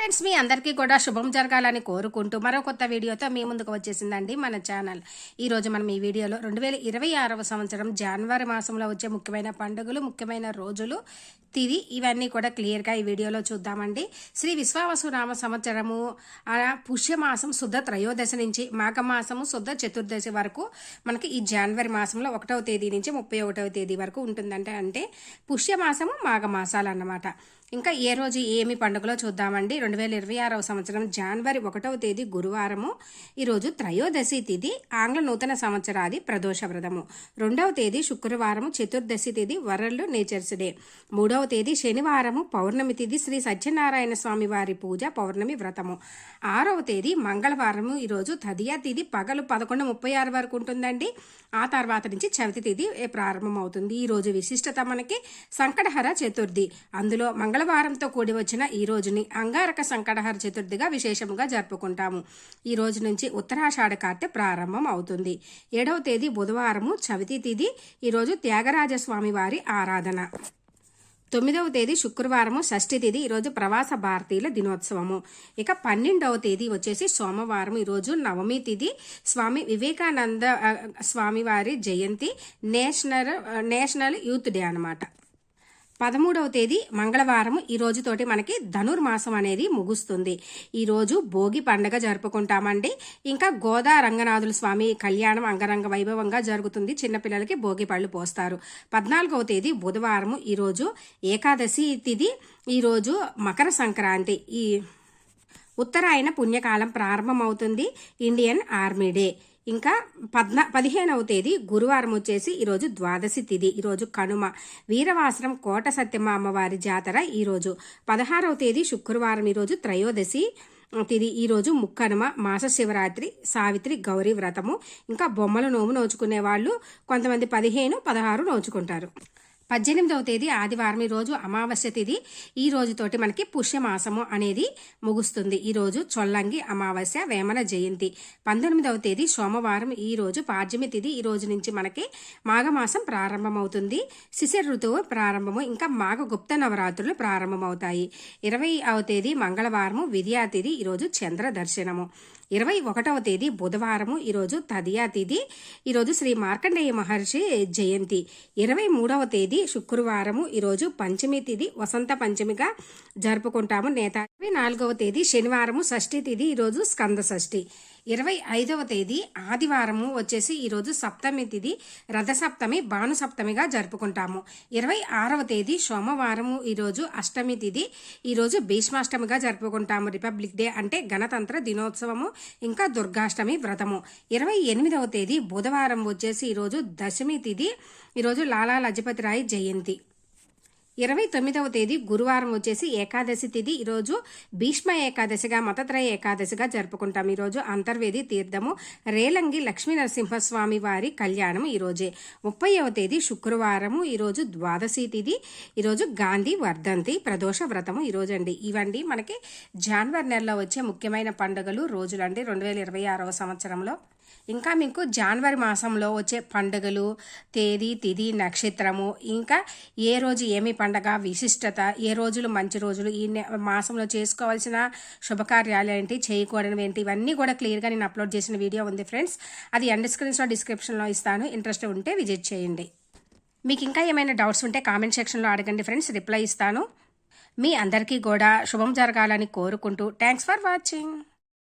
Friends, మీ అందరికీ కూడా శుభం జరగాలని కోరుకుంటూ మరో కొత్త వీడియోతో మీ ముందుకు వచ్చేసిందండి మన ఛానల్. ఈరోజు మనం ఈ వీడియోలో 2026వ సంవత్సరం జనవరి మాసంలో వచ్చే ముఖ్యమైన పండుగలు, ముఖ్యమైన రోజులు, తిది ఇవన్నీ కూడా క్లియర్గా ఈ వీడియోలో చూద్దామండి. శ్రీ విశ్వావసునామ సంవత్సరము పుష్యమాసం శుద్ధ త్రయోదశి నుంచి మాఘమాసము శుద్ధ చతుర్దశి వరకు మనకి ఈ జనవరి మాసంలో 1వ తేదీ నుంచి 31వ తేదీ వరకు ఉంటుందంటే అంటే పుష్యమాసము మాఘమాసాలు అన్నమాట. ఇంకా ఏ రోజు ఏమి పండుగలో చూద్దామండి. 2026వ సంవత్సరం జనవరి 1వ తేదీ గురువారము. ఈరోజు త్రయోదశి తిథి, ఆంగ్ల నూతన సంవత్సరాది ప్రదోష వ్రతము. 2వ తేదీ శుక్రవారము, చతుర్దశి తిథి వరల్డ్ నేచర్స్ డే. 3వ తేదీ శనివారము, పౌర్ణమి తిథి, శ్రీ సత్యనారాయణ స్వామి వారి పూజ పౌర్ణమి వ్రతము. 6వ తేదీ మంగళవారము. ఈరోజు తదియా తిథి పగలు 11:36 వరకు ఉంటుందండి. ఆ తర్వాత నుంచి చవితి తిథి ప్రారంభమవుతుంది. ఈరోజు విశిష్టత మనకి సంకటహర చతుర్థి. అందులో మంగళవారంతో కూడి వచ్చిన ఈ రోజుని అంగారక సంకటహర చతుర్థిగా విశేషముగా జరుపుకుంటాము. ఈ రోజు నుంచి ఉత్తరాషాఢ కార్తె ప్రారంభం అవుతుంది. 7వ తేదీ బుధవారము, చవితి తిథి. ఈరోజు త్యాగరాజస్వామి వారి ఆరాధన. 9వ తేదీ శుక్రవారము, షష్ఠి తిథి. ఈరోజు ప్రవాస భారతీయుల దినోత్సవము. ఇక 12వ తేదీ వచ్చేసి సోమవారం. ఈరోజు నవమి తిథి. స్వామి వివేకానంద స్వామి వారి జయంతి, నేషనల్ యూత్ డే అన్నమాట. 13వ తేదీ మంగళవారం. ఈ రోజుతోటి మనకి ధనుర్మాసం అనేది ముగుస్తుంది. ఈరోజు భోగి పండగ జరుపుకుంటామండి. ఇంకా గోదా రంగనాథుల స్వామి కళ్యాణం అంగరంగ వైభవంగా జరుగుతుంది. చిన్నపిల్లలకి భోగి పళ్ళు పోస్తారు. 14వ తేదీ బుధవారం. ఈరోజు ఏకాదశి తిథి. ఈరోజు మకర సంక్రాంతి. ఈ ఉత్తరాయణ పుణ్యకాలం ప్రారంభమవుతుంది. Indian army day. ఇంకా 15వ తేదీ గురువారం వచ్చేసి ఈరోజు ద్వాదశి తిథి. ఈరోజు కనుమ. వీరవాసరం కోట సత్యమ్మ అమ్మవారి జాతర ఈరోజు. 16వ తేదీ శుక్రవారం. ఈరోజు త్రయోదశి తిథి. ఈరోజు ముక్కనుమ, మాస శివరాత్రి, సావిత్రి గౌరీ వ్రతము. ఇంకా బొమ్మల నోము నోచుకునే వాళ్ళు కొంతమంది 15, 16 నోచుకుంటారు. 18వ తేదీ ఆదివారం. ఈరోజు అమావాస్య తిథి. ఈ రోజుతోటి మనకి పుష్యమాసము అనేది ముగుస్తుంది. ఈరోజు చొల్లంగి అమావాస్య, వేమన జయంతి. 19వ తేదీ సోమవారం. ఈ రోజు పాడ్యమి తిథి. ఈ రోజు నుంచి మనకి మాఘమాసం ప్రారంభమవుతుంది. శిశిర ఋతువు ప్రారంభము. ఇంకా మాఘ గుప్త నవరాత్రులు ప్రారంభమవుతాయి. 20వ తేదీ మంగళవారము, విద్యా తిథి. ఈరోజు చంద్ర దర్శనము. 21వ తేదీ బుధవారము. ఈరోజు తదియా తిథి. ఈరోజు శ్రీ మార్కండేయ మహర్షి జయంతి. 23వ తేదీ శుక్రవారము. ఈరోజు పంచమి తిథి, వసంత పంచమిగా జరుపుకుంటాము. 24వ తేదీ శనివారము, షష్ఠి తిథి. ఈరోజు స్కంద షష్ఠి. 25వ తేదీ ఆదివారము వచ్చేసి ఈరోజు సప్తమి తిథి, రథసప్తమి, భాను సప్తమిగా జరుపుకుంటాము. 26వ తేదీ సోమవారము. ఈరోజు అష్టమి తిథి. ఈరోజు భీష్మాష్టమిగా జరుపుకుంటాము. రిపబ్లిక్ డే అంటే గణతంత్ర దినోత్సవము. ఇంకా దుర్గాష్టమి వ్రతము. 28వ తేదీ బుధవారం వచ్చేసి ఈరోజు దశమి తిథి. ఈరోజు లాలా లజపతి రాయ్ జయంతి. 29వ తేదీ గురువారం వచ్చేసి ఏకాదశి తిథి. ఈరోజు భీష్మ ఏకాదశిగా, మతత్రయ ఏకాదశిగా జరుపుకుంటాం. ఈరోజు అంతర్వేది తీర్థము, రేలంగి లక్ష్మీ నరసింహస్వామి వారి కళ్యాణం ఈరోజే. 30వ తేదీ శుక్రవారము. ఈరోజు ద్వాదశి తిథి. ఈరోజు గాంధీ వర్ధంతి ప్రదోష వ్రతము ఈరోజు అండి. ఇవండి మనకి జనవరి నెలలో వచ్చే ముఖ్యమైన పండుగలు, రోజులు అండి 2026వ సంవత్సరంలో. ఇంకా మీకు జనవరి మాసంలో వచ్చే పండుగలు, తేదీ, తిథి, నక్షత్రము, ఇంకా ఏ రోజు ఏమి పండగ, విశిష్టత, ఏ రోజులు మంచి రోజులు, ఈ మాసంలో చేసుకోవాల్సిన శుభకార్యాలు ఏంటి, చేయకూడనివి ఏంటి, ఇవన్నీ కూడా క్లియర్గా నేను అప్లోడ్ చేసిన వీడియో ఉంది ఫ్రెండ్స్. అది ఎండ్ స్క్రీన్లో డిస్క్రిప్షన్లో ఇస్తాను. ఇంట్రెస్ట్ ఉంటే విజిట్ చేయండి. మీకు ఇంకా ఏమైనా డౌట్స్ ఉంటే కామెంట్ సెక్షన్లో అడగండి ఫ్రెండ్స్, రిప్లై ఇస్తాను. మీ అందరికీ కూడా శుభం జరగాలని కోరుకుంటూ థ్యాంక్స్ ఫర్ వాచింగ్.